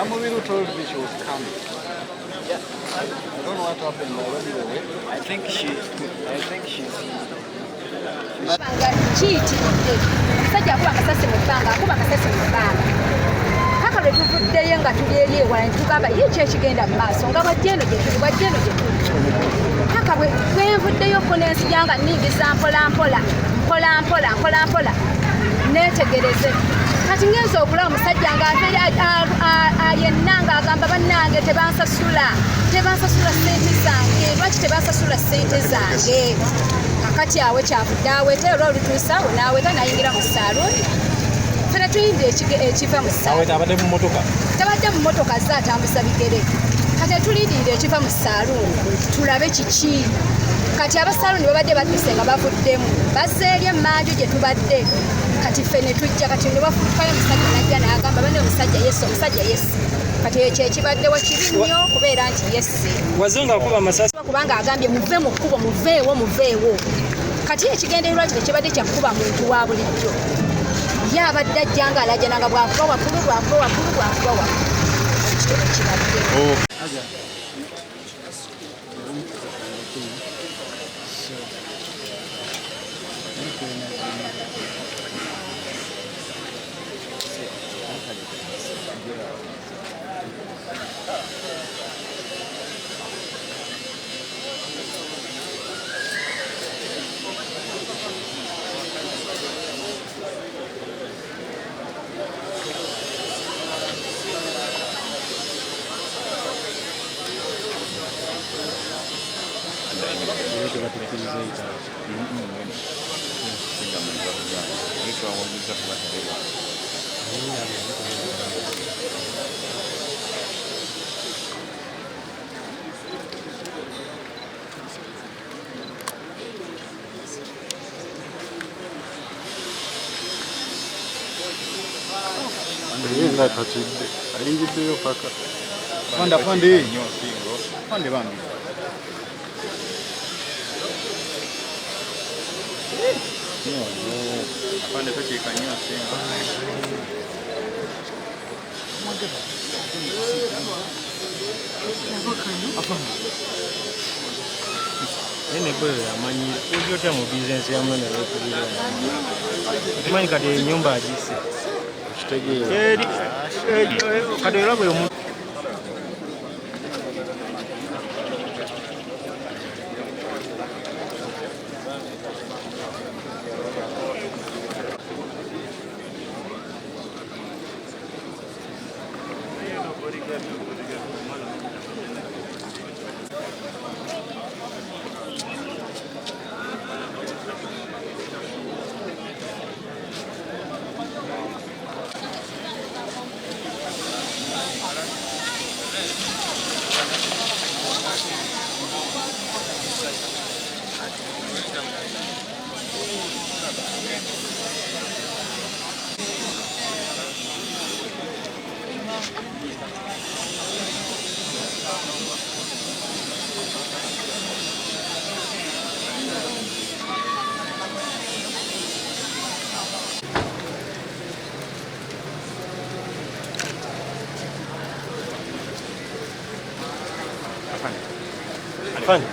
Nafiirawo told me she was coming. Yeah. I don't know what happened. I think she's. Kiyitiridde omusajja akuba amasasi mu bbanga akuba amasasi mu bbanga paka lwe tuvuddeyo nga tuli eri ewala ne tugamba ye ki ekigenda mu maaso nga bwajja eno gye tuli paka bwe nvuddeyoko n'enzija nga nningiza mpola neetegereze kati ngenza okulaba omusajja nga yenna ng'agamba bannange tebansasula ssente zange lwaki tebansasula ssente zange kakati awe kyavudde aweta olwo olutuusa awo n'aweta n'ayingira mu saaluuni fena tuyinde ekiva mu tabadde mu mmotoka ze atambuza bigere kati tulindirira ekiva mu saaluuni tulabe kiki kati abasaaluuni babadde badduse nga bavuddemu bazze eri emmanju gye tubadde kati ffe ne tujja kati ne bafuukayo omusajja najja n'agamba bane omusajja yesi kati ekyo ekibaddewo kibi nnyo kubeera nti yesi wazunga akuba amasasi kubanga agambye muve mu kkubo muveewo kati ekigendererwa kino kibadde kyakuba muntu wa bulijjo ye abadde ajja nga alajana nga bwakuba waggulu ekitone kibadde ayingiddeyo paka fande bambi afande tokiika nnyo singa ene bwe amanyi ogyotya mu bizinensi yamu newekulira okimanyi kati enyumba agise kitegeera kati era bwe omuntu fande